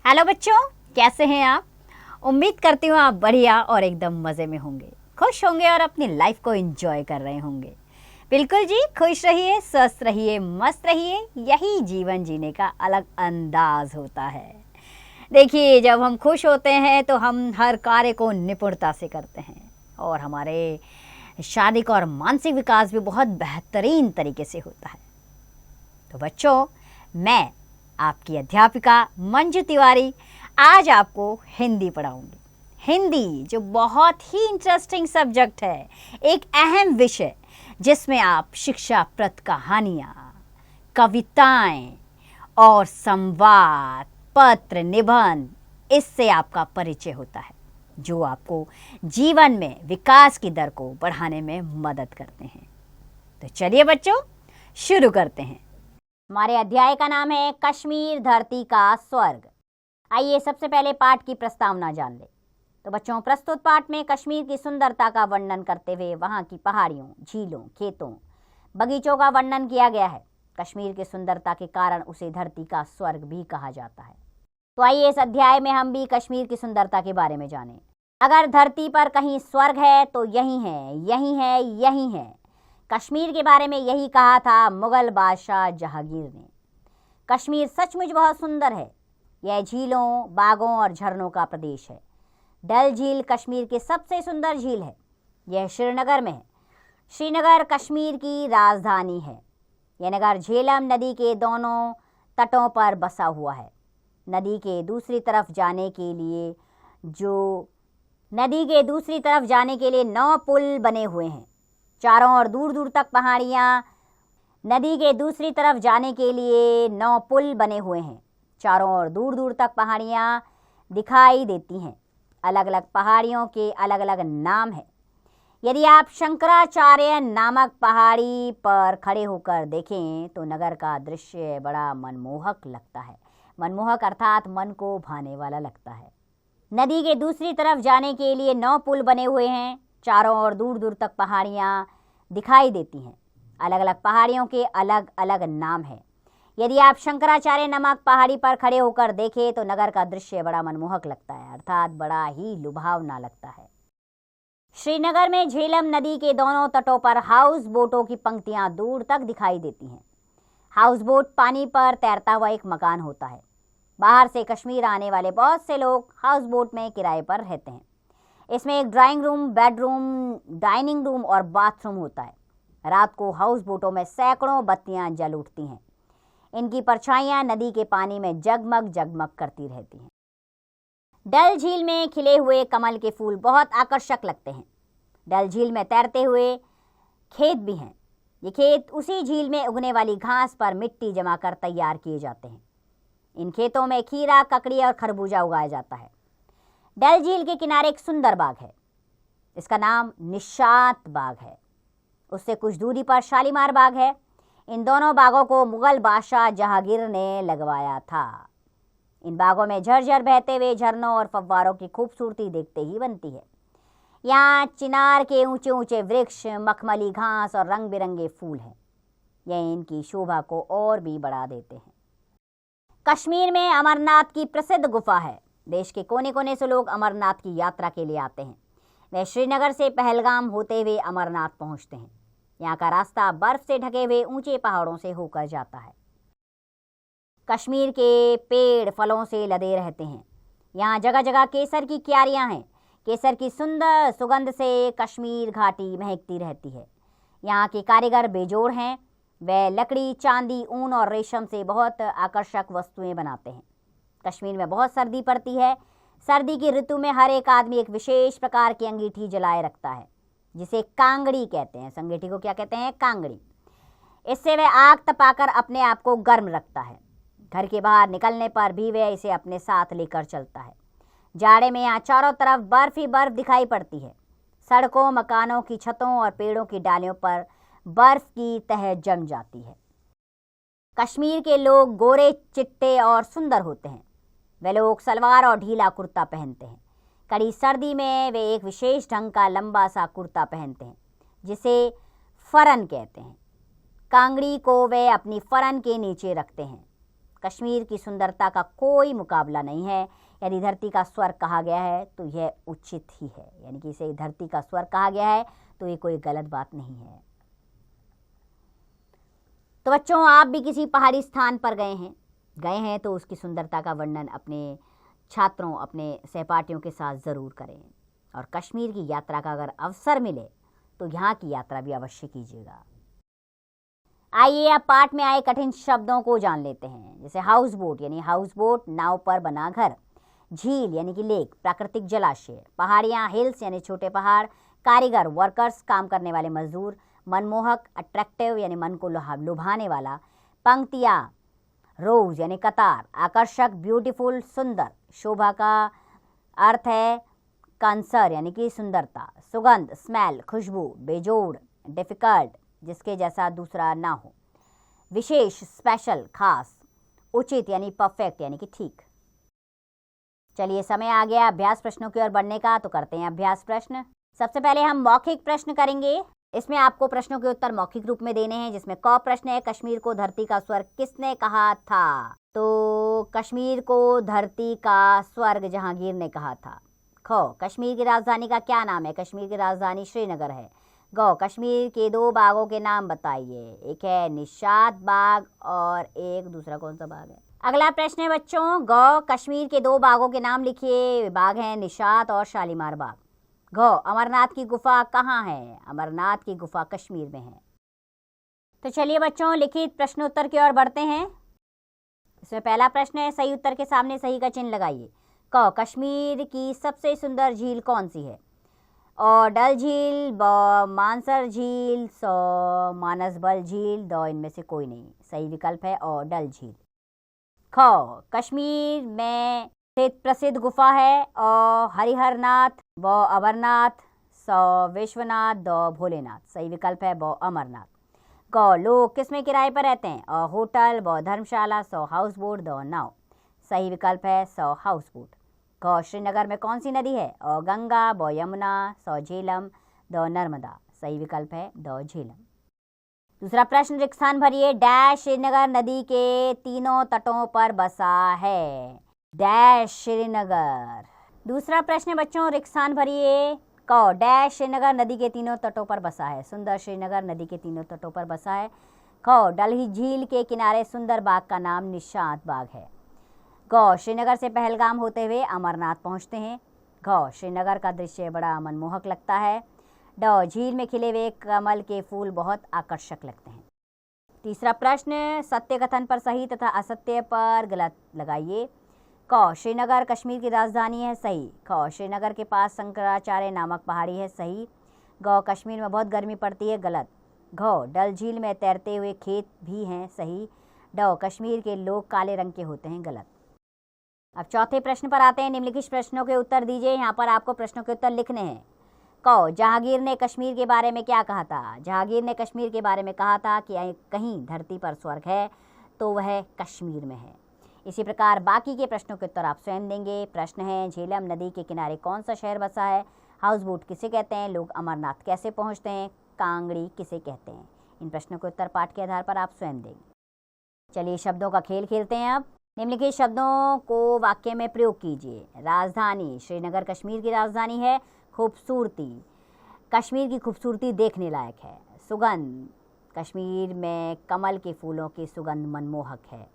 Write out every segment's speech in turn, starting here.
Hello बच्चों, कैसे हैं आप। उम्मीद करती हूँ आप बढ़िया और एकदम मज़े में होंगे, खुश होंगे और अपनी लाइफ को एंजॉय कर रहे होंगे। बिल्कुल जी, खुश रहिए, स्वस्थ रहिए, मस्त रहिए, यही जीवन जीने का अलग अंदाज होता है। देखिए, जब हम खुश होते हैं तो हम हर कार्य को निपुणता से करते हैं और हमारे शारीरिक और मानसिक विकास भी बहुत बेहतरीन तरीके से होता है। तो बच्चों, मैं आपकी अध्यापिका मंजू तिवारी आज आपको हिंदी पढ़ाऊंगी। हिंदी जो बहुत ही इंटरेस्टिंग सब्जेक्ट है, एक अहम विषय जिसमें आप शिक्षाप्रद कहानियाँ, कविताएं और संवाद, पत्र, निबंध, इससे आपका परिचय होता है जो आपको जीवन में विकास की दर को बढ़ाने में मदद करते हैं। तो चलिए बच्चों, शुरू करते हैं। हमारे अध्याय का नाम है कश्मीर धरती का स्वर्ग। आइए सबसे पहले पाठ की प्रस्तावना जान ले। तो बच्चों, प्रस्तुत पाठ में कश्मीर की सुंदरता का वर्णन करते हुए वहां की पहाड़ियों, झीलों, खेतों, बगीचों का वर्णन किया गया है। कश्मीर की सुंदरता के कारण उसे धरती का स्वर्ग भी कहा जाता है। तो आइए इस अध्याय में हम भी कश्मीर की सुंदरता के बारे में जानें। अगर धरती पर कहीं स्वर्ग है तो यही है, यही है, यही है। कश्मीर के बारे में यही कहा था मुगल बादशाह जहांगीर ने। कश्मीर सचमुच बहुत सुंदर है। यह झीलों, बागों और झरनों का प्रदेश है। डल झील कश्मीर की सबसे सुंदर झील है। यह श्रीनगर में है। श्रीनगर कश्मीर की राजधानी है। यह नगर झेलम नदी के दोनों तटों पर बसा हुआ है। नदी के दूसरी तरफ जाने के लिए 9 पुल बने हुए हैं। चारों ओर दूर दूर तक पहाड़ियाँ। नदी के दूसरी तरफ जाने के लिए 9 पुल बने हुए हैं। चारों ओर दूर दूर तक पहाड़ियाँ दिखाई देती हैं। अलग अलग पहाड़ियों के अलग अलग नाम हैं। यदि आप शंकराचार्य नामक पहाड़ी पर खड़े होकर देखें तो नगर का दृश्य बड़ा मनमोहक लगता है। मनमोहक अर्थात मन को भाने वाला लगता है। नदी के दूसरी तरफ जाने के लिए 9 पुल बने हुए हैं। चारों ओर दूर दूर तक पहाड़ियाँ दिखाई देती हैं। अलग अलग पहाड़ियों के अलग अलग नाम हैं। यदि आप शंकराचार्य नामक पहाड़ी पर खड़े होकर देखें तो नगर का दृश्य बड़ा मनमोहक लगता है, अर्थात बड़ा ही लुभावना लगता है। श्रीनगर में झेलम नदी के दोनों तटों पर हाउस बोटों की पंक्तियां दूर तक दिखाई देती हैं। हाउस बोट पानी पर तैरता हुआ एक मकान होता है। बाहर से कश्मीर आने वाले बहुत से लोग हाउस बोट में किराए पर रहते हैं। इसमें एक drawing room, bedroom, dining room और बाथरूम होता है। रात को हाउस बोटों में सैकड़ों बत्तियां जल उठती हैं। इनकी परछाइयां नदी के पानी में जगमग जगमग करती रहती हैं। डल झील में खिले हुए कमल के फूल बहुत आकर्षक लगते हैं। डल झील में तैरते हुए खेत भी हैं। ये खेत उसी झील में उगने वाली घास पर मिट्टी जमा कर तैयार किए जाते हैं। इन खेतों में खीरा, ककड़ी और खरबूजा उगाया जाता है। डल झील के किनारे एक सुंदर बाग है। इसका नाम निशात बाग है। उससे कुछ दूरी पर शालीमार बाग है। इन दोनों बागों को मुगल बादशाह जहांगीर ने लगवाया था। इन बागों में झरझर बहते हुए झरनों और फव्वारों की खूबसूरती देखते ही बनती है। यहाँ चिनार के ऊंचे ऊंचे वृक्ष, मखमली घास और रंग बिरंगे फूल हैं। यह इनकी शोभा को और भी बढ़ा देते हैं। कश्मीर में अमरनाथ की प्रसिद्ध गुफा है। देश के कोने कोने से लोग अमरनाथ की यात्रा के लिए आते हैं। वे श्रीनगर से पहलगाम होते हुए अमरनाथ पहुंचते हैं। यहाँ का रास्ता बर्फ से ढके हुए ऊंचे पहाड़ों से होकर जाता है। कश्मीर के पेड़ फलों से लदे रहते हैं। यहाँ जगह जगह केसर की क्यारियाँ हैं। केसर की सुंदर सुगंध से कश्मीर घाटी महकती रहती है। यहाँ के कारीगर बेजोड़ हैं। वे लकड़ी, चांदी, ऊन और रेशम से बहुत आकर्षक वस्तुएं बनाते हैं। कश्मीर में बहुत सर्दी पड़ती है। सर्दी की ऋतु में हर एक आदमी एक विशेष प्रकार की अंगीठी जलाए रखता है, जिसे कांगड़ी कहते हैं। इस अंगीठी को क्या कहते हैं? कांगड़ी। इससे वह आग तपाकर अपने आप को गर्म रखता है। घर के बाहर निकलने पर भी वह इसे अपने साथ लेकर चलता है। जाड़े में यहाँ चारों तरफ बर्फ ही बर्फ दिखाई पड़ती है। सड़कों, मकानों की छतों और पेड़ों की डालियों पर बर्फ की तह जम जाती है। कश्मीर के लोग गोरे, चिट्टे और सुंदर होते हैं। वे लोग सलवार और ढीला कुर्ता पहनते हैं। कड़ी सर्दी में वे एक विशेष ढंग का लंबा सा कुर्ता पहनते हैं, जिसे फरन कहते हैं। कांगड़ी को वे अपनी फरन के नीचे रखते हैं। कश्मीर की सुंदरता का कोई मुकाबला नहीं है। यदि धरती का स्वर्ग कहा गया है तो यह उचित ही है, यानी कि इसे धरती का स्वर्ग कहा गया है तो ये कोई गलत बात नहीं है। तो बच्चों, आप भी किसी पहाड़ी स्थान पर गए हैं तो उसकी सुंदरता का वर्णन अपने छात्रों, अपने सहपाठियों के साथ ज़रूर करें। और कश्मीर की यात्रा का अगर अवसर मिले तो यहाँ की यात्रा भी अवश्य कीजिएगा। आइए अब पाठ में आए कठिन शब्दों को जान लेते हैं। जैसे हाउस बोट यानी हाउस बोट, नाव पर बना घर। झील यानी कि लेक, प्राकृतिक जलाशय। पहाड़ियाँ हिल्स यानी छोटे पहाड़। कारीगर वर्कर्स, काम करने वाले मजदूर। मनमोहक अट्रैक्टिव यानी मन को लुभाने वाला। पंक्तियाँ रोज यानी कतार। आकर्षक ब्यूटीफुल, सुंदर। शोभा का अर्थ है कंसर यानी कि सुंदरता। सुगंध स्मेल, खुशबू। बेजोड़ डिफिकल्ट, जिसके जैसा दूसरा ना हो। विशेष स्पेशल, खास। उचित यानी परफेक्ट यानी कि ठीक। चलिए समय आ गया अभ्यास प्रश्नों की ओर बढ़ने का, तो करते हैं अभ्यास प्रश्न। सबसे पहले हम मौखिक प्रश्न करेंगे। इसमें आपको प्रश्नों के उत्तर मौखिक रूप में देने हैं। जिसमें क प्रश्न है, कश्मीर को धरती का स्वर्ग किसने कहा था? तो कश्मीर को धरती का स्वर्ग जहांगीर ने कहा था। ख, कश्मीर की राजधानी का क्या नाम है? कश्मीर की राजधानी श्रीनगर है। ग, कश्मीर के 2 बागों के नाम बताइए। एक है निशात बाग और एक दूसरा कौन सा बाग है? अगला प्रश्न है बच्चों, ग, कश्मीर के 2 बागों के नाम लिखिए। बाग हैं निशात और शालीमार बाग। घ, अमरनाथ की गुफा कहाँ है? अमरनाथ की गुफा कश्मीर में है। तो चलिए बच्चों, लिखित प्रश्नोत्तर की ओर बढ़ते हैं। इसमें पहला प्रश्न है, सही उत्तर के सामने सही का चिन्ह लगाइए। क, कश्मीर की सबसे सुंदर झील कौन सी है? और डल झील, ब, मानसर झील, स, मानसबल झील, द, इनमें से कोई नहीं। सही विकल्प है और डल झील। ख, कश्मीर में प्रसिद्ध गुफा है। और हरिहरनाथ, ब, अमरनाथ, स, विश्वनाथ, द, भोलेनाथ। सही विकल्प है ब, अमरनाथ। ग, लोग किसमें किराए पर रहते हैं? होटल, ब, धर्मशाला, स, हाउस बोट, द, नाव। सही विकल्प है स, हाउस बोट। ग, श्रीनगर में कौन सी नदी है? गंगा, ब, यमुना, स, झेलम, द, नर्मदा। सही विकल्प है द, झेलम। दूसरा प्रश्न, रिक्त स्थान भरिए। डैश श्रीनगर नदी के तीनों तटों पर बसा है। डैश श्रीनगर। दूसरा प्रश्न बच्चों, रिक्त स्थान भरिए। क, डैश श्रीनगर नदी के तीनों तटों पर बसा है। सुंदर श्रीनगर नदी के तीनों तटों पर बसा है। ख, डल झील के किनारे सुंदर बाग का नाम निशात बाग है। ग, श्रीनगर से पहलगाम होते हुए अमरनाथ पहुंचते हैं। घ, श्रीनगर का दृश्य बड़ा मनमोहक लगता है। ड, झील में खिले हुए कमल के फूल बहुत आकर्षक लगते हैं। तीसरा प्रश्न, सत्य कथन पर सही तथा असत्य पर गलत लगाइए। क, श्रीनगर कश्मीर की राजधानी है। सही। ख, श्रीनगर के पास शंकराचार्य नामक पहाड़ी है। सही। ग, कश्मीर में बहुत गर्मी पड़ती है। गलत। घ, डल झील में तैरते हुए खेत भी हैं। सही। ड, कश्मीर के लोग काले रंग के होते हैं। गलत। अब चौथे प्रश्न पर आते हैं। निम्नलिखित प्रश्नों के उत्तर दीजिए। यहाँ पर आपको प्रश्नों के उत्तर लिखने हैं। क, जहांगीर ने कश्मीर के बारे में क्या कहा था? जहांगीर ने कश्मीर के बारे में कहा था कि कहीं धरती पर स्वर्ग है तो वह कश्मीर में है। इसी प्रकार बाकी के प्रश्नों के उत्तर आप स्वयं देंगे। प्रश्न है, झेलम नदी के किनारे कौन सा शहर बसा है? हाउस बोट किसे कहते हैं? लोग अमरनाथ कैसे पहुंचते हैं? कांगड़ी किसे कहते हैं? इन प्रश्नों के उत्तर पाठ के आधार पर आप स्वयं देंगे। चलिए शब्दों का खेल खेलते हैं। अब निम्नलिखित शब्दों को वाक्य में प्रयोग कीजिए। राजधानी, श्रीनगर कश्मीर की राजधानी है। खूबसूरती, कश्मीर की खूबसूरती देखने लायक है। सुगंध, कश्मीर में कमल के फूलों की सुगंध मनमोहक है।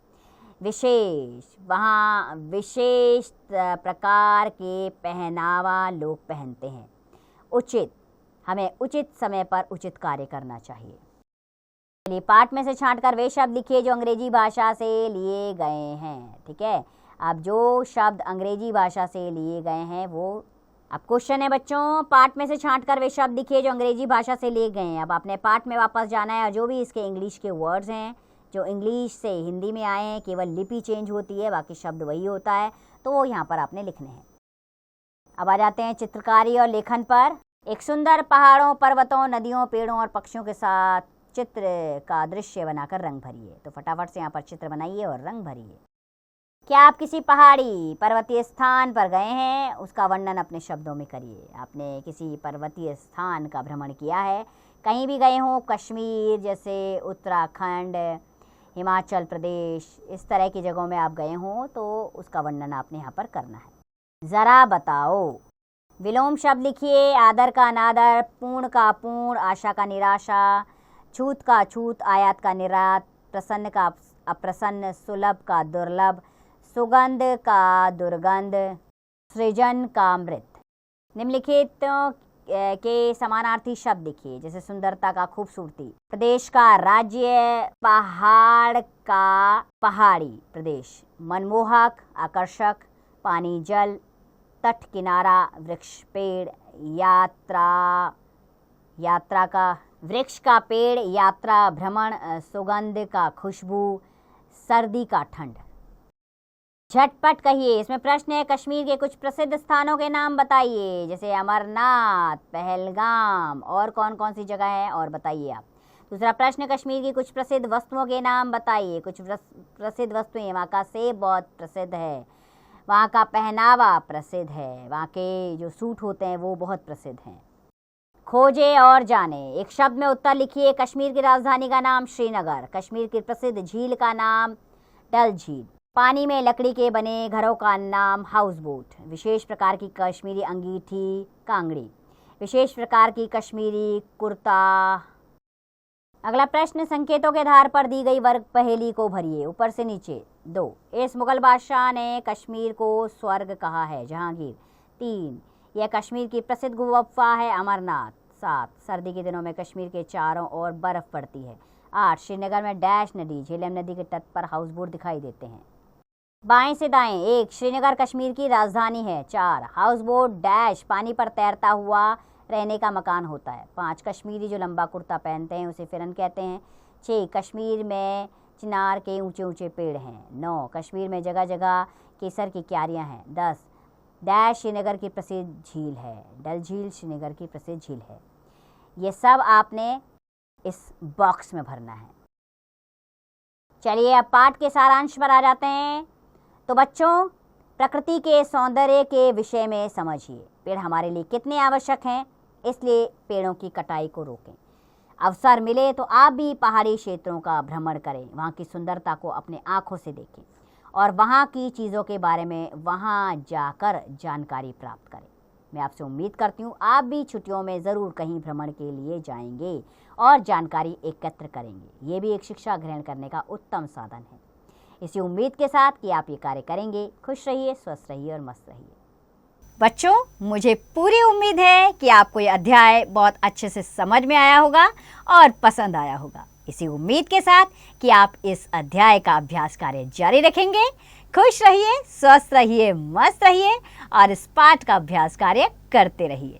विशेष, वहाँ विशेष प्रकार के पहनावा लोग पहनते हैं। उचित, हमें उचित समय पर उचित कार्य करना चाहिए। चलिए पाठ में से छांटकर वे शब्द लिखिए जो अंग्रेजी भाषा से लिए गए हैं। ठीक है, अब जो शब्द अंग्रेजी भाषा से लिए गए हैं वो, अब क्वेश्चन है बच्चों, पाठ में से छांटकर वे शब्द लिखिए जो अंग्रेजी भाषा से लिए गए हैं। अब आपने पाठ में वापस जाना है और जो भी इसके इंग्लिश के वर्ड्स हैं जो इंग्लिश से हिंदी में आए हैं, केवल लिपि चेंज होती है, बाकी शब्द वही होता है, तो वो यहाँ पर आपने लिखने हैं। अब आ जाते हैं चित्रकारी और लेखन पर। एक सुंदर पहाड़ों, पर्वतों, नदियों, पेड़ों और पक्षियों के साथ चित्र का दृश्य बनाकर रंग भरिए। तो फटाफट से यहाँ पर चित्र बनाइए और रंग भरिए। क्या आप किसी पहाड़ी पर्वतीय स्थान पर गए हैं? उसका वर्णन अपने शब्दों में करिए। आपने किसी पर्वतीय स्थान का भ्रमण किया है, कहीं भी गए हों, कश्मीर जैसे उत्तराखंड हिमाचल प्रदेश, इस तरह की जगहों में आप गए हों तो उसका वर्णन आपने यहाँ पर करना है। ज़रा बताओ। विलोम शब्द लिखिए। आदर का अनादर, पूर्ण का अपूर्ण, आशा का निराशा, छूत का छूत, आयात का निर्यात, प्रसन्न का अप्रसन्न, सुलभ का दुर्लभ, सुगंध का दुर्गंध, सृजन का मृत। निम्नलिखित के समानार्थी शब्द लिखिए, जैसे सुंदरता का खूबसूरती, प्रदेश का राज्य, पहाड़ का पहाड़ी प्रदेश, मनमोहक आकर्षक, पानी जल, तट किनारा, वृक्ष पेड़, यात्रा का वृक्ष का पेड़, यात्रा भ्रमण, सुगंध का खुशबू, सर्दी का ठंड। झटपट कहिए। इसमें प्रश्न है कश्मीर के कुछ प्रसिद्ध स्थानों के नाम बताइए, जैसे अमरनाथ, पहलगाम, और कौन कौन सी जगह है और बताइए आप। दूसरा प्रश्न, कश्मीर की कुछ प्रसिद्ध वस्तुओं के नाम बताइए। कुछ प्रसिद्ध वस्तुएं, वहाँ का सेब बहुत प्रसिद्ध है, वहाँ का पहनावा प्रसिद्ध है, वहाँ के जो सूट होते हैं वो बहुत प्रसिद्ध हैं। खोजे और जाने। एक शब्द में उत्तर लिखिए। कश्मीर की राजधानी का नाम श्रीनगर, कश्मीर की प्रसिद्ध झील का नाम डल झील, पानी में लकड़ी के बने घरों का नाम हाउस बोट, विशेष प्रकार की कश्मीरी अंगीठी कांगड़ी, विशेष प्रकार की कश्मीरी कुर्ता। अगला प्रश्न, संकेतों के आधार पर दी गई वर्ग पहेली को भरिए, ऊपर से नीचे। 2, इस मुगल बादशाह ने कश्मीर को स्वर्ग कहा है, जहांगीर। 3, यह कश्मीर की प्रसिद्ध गुफा है, अमरनाथ। 7, सर्दी के दिनों में कश्मीर के चारों ओर बर्फ पड़ती है। 8, श्रीनगर में डैश नदी, झेलम नदी के तट पर हाउस बोट दिखाई देते हैं। बाएं से दाएं। 1, श्रीनगर कश्मीर की राजधानी है। 4, हाउस बोट डैश पानी पर तैरता हुआ रहने का मकान होता है। 5, कश्मीरी जो लंबा कुर्ता पहनते हैं उसे फिरन कहते हैं। 6, कश्मीर में चिनार के ऊंचे ऊंचे पेड़ हैं। 9, कश्मीर में जगह जगह केसर की क्यारियां हैं। 10, डैश श्रीनगर की प्रसिद्ध झील है, डल झील श्रीनगर की प्रसिद्ध झील है। ये सब आपने इस बॉक्स में भरना है। चलिए अब पाठ के सारांश पर आ जाते हैं। तो बच्चों, प्रकृति के सौंदर्य के विषय में समझिए। पेड़ हमारे लिए कितने आवश्यक हैं, इसलिए पेड़ों की कटाई को रोकें। अवसर मिले तो आप भी पहाड़ी क्षेत्रों का भ्रमण करें, वहाँ की सुंदरता को अपने आँखों से देखें और वहाँ की चीज़ों के बारे में वहाँ जाकर जानकारी प्राप्त करें। मैं आपसे उम्मीद करती हूँ आप भी छुट्टियों में ज़रूर कहीं भ्रमण के लिए जाएंगे और जानकारी एकत्र करेंगे। ये भी एक शिक्षा ग्रहण करने का उत्तम साधन है। इसी उम्मीद के साथ कि आप ये कार्य करेंगे। खुश रहिए, स्वस्थ रहिए और मस्त रहिए। बच्चों, मुझे पूरी उम्मीद है कि आपको ये अध्याय बहुत अच्छे से समझ में आया होगा और पसंद आया होगा। इसी उम्मीद के साथ कि आप इस अध्याय का अभ्यास कार्य जारी रखेंगे। खुश रहिए, स्वस्थ रहिए, मस्त रहिए और इस पाठ का अभ्यास कार्य करते रहिए।